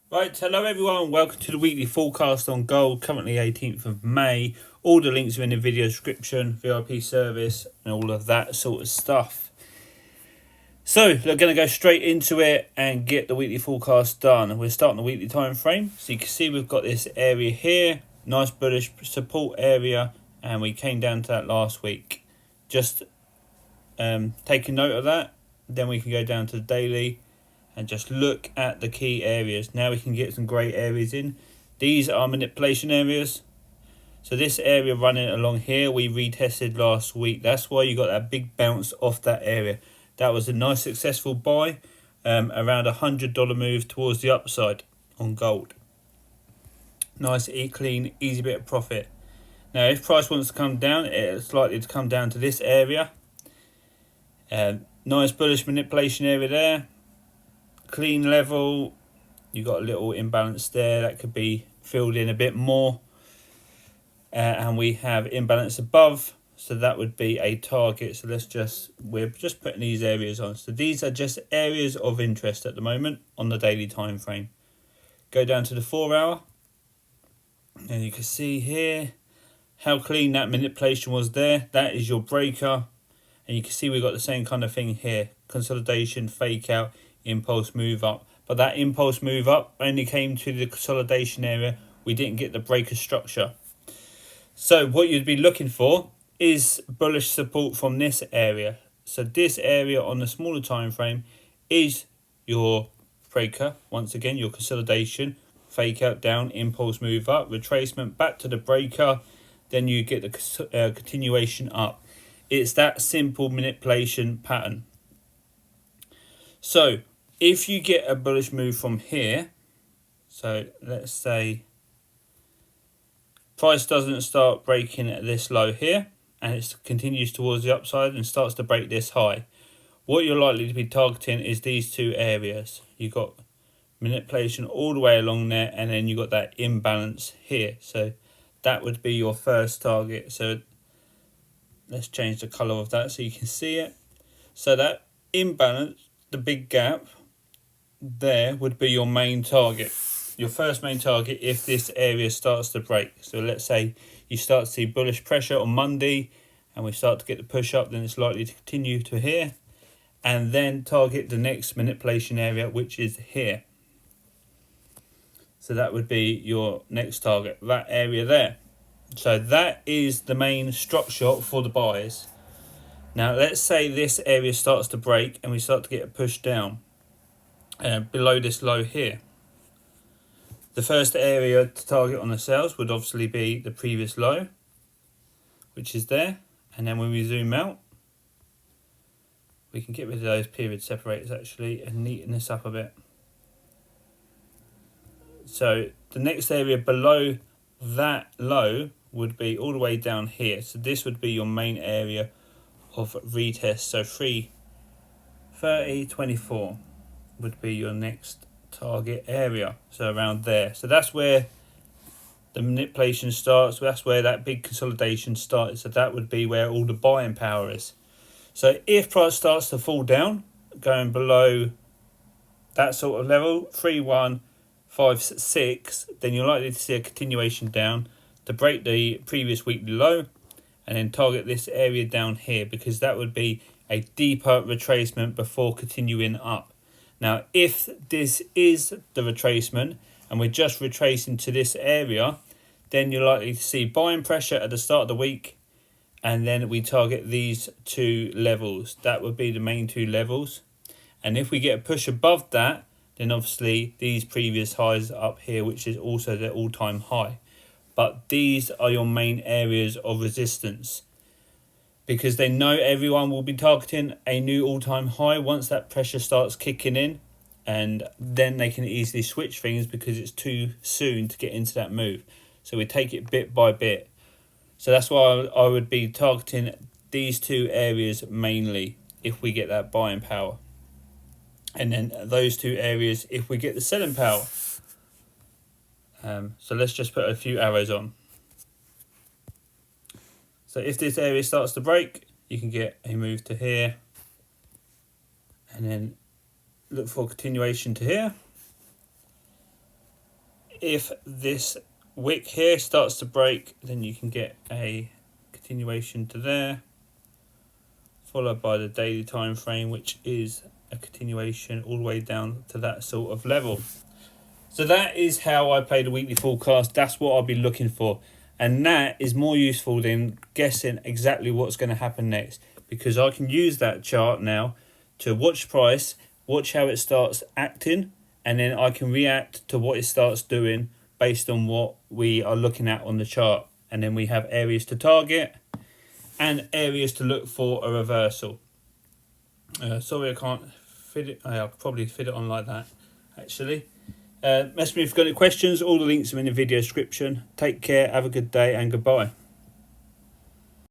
Right, hello everyone, welcome to the weekly forecast on gold, currently 18th of May. All the links are in the video description, VIP service and all of that sort of stuff. So, we're going to go straight into it and get the weekly forecast done. We're starting the weekly time frame. So you can see we've got this area here, nice bullish support area, and we came down to that last week. Just taking note of that, then we can go down to the daily and just look at the key areas. Now we can get some great areas in. These are manipulation areas. So this area running along here, we retested last week. That's why you got that big bounce off that area. That was a nice successful buy, around $100 move towards the upside on gold. Nice, clean, easy bit of profit. Now if price wants to come down, it's likely to come down to this area. Nice bullish manipulation area there. Clean level, you got a little imbalance there that could be filled in a bit more, and we have imbalance above, so that would be a target. So we're just putting these areas on. So these are just areas of interest at the moment on the daily time frame. Go down to the 4 hour and you can see here how clean that manipulation was there. That is your breaker, and you can see we've got the same kind of thing here: consolidation, fake out, impulse move up. But that impulse move up only came to the consolidation area. We didn't get the breaker structure. So what you'd be looking for is bullish support from this area. So this area on the smaller time frame is your breaker. Once again, your consolidation, fake out down, impulse move up, retracement back to the breaker, then you get the continuation up. It's that simple manipulation pattern. So if you get a bullish move from here, so let's say price doesn't start breaking at this low here and it continues towards the upside and starts to break this high, what you're likely to be targeting is these two areas. You've got manipulation all the way along there, and then you got that imbalance here. So that would be your first target. So let's change the color of that so you can see it. So that imbalance, the big gap there, would be your main target, your first main target if this area starts to break. So let's say you start to see bullish pressure on Monday and we start to get the push up, then it's likely to continue to here, and then target the next manipulation area, which is here. So that would be your next target, that area there. So that is the main structure for the buys. Now let's say this area starts to break and we start to get a push down below this low here. The first area to target on the sales would obviously be the previous low, which is there. And then when we zoom out, we can get rid of those period separators actually and neaten this up a bit. So the next area below that low would be all the way down here. So this would be your main area of retest. So 330.24 would be your next target area. So around there. So that's where the manipulation starts. That's where that big consolidation starts. So that would be where all the buying power is. So if price starts to fall down, going below that sort of level, 3156, then you're likely to see a continuation down to break the previous weekly low and then target this area down here, because that would be a deeper retracement before continuing up. Now if this is the retracement and we're just retracing to this area, then you're likely to see buying pressure at the start of the week, and then we target these two levels. That would be the main two levels, and if we get a push above that, then obviously these previous highs up here, which is also the all-time high. But these are your main areas of resistance, because they know everyone will be targeting a new all-time high once that pressure starts kicking in, and then they can easily switch things because it's too soon to get into that move. So we take it bit by bit. So that's why I would be targeting these two areas mainly if we get that buying power, and then those two areas if we get the selling power. So let's just put a few arrows on. So if this area starts to break, you can get a move to here and then look for continuation to here. if this wick here starts to break, then you can get a continuation to there, followed by the daily time frame, which is a continuation all the way down to that sort of level. So that is how I play the weekly forecast. That's what I'll be looking for, and that is more useful than guessing exactly what's going to happen next, because I can use that chart now to watch price, watch how it starts acting, and then I can react to what it starts doing based on what we are looking at on the chart. And then we have areas to target and areas to look for a reversal. Sorry, I can't fit it. I'll probably fit it on like that, actually. Message me if you've got any questions. All the links are in the video description. Take care, have a good day, and goodbye.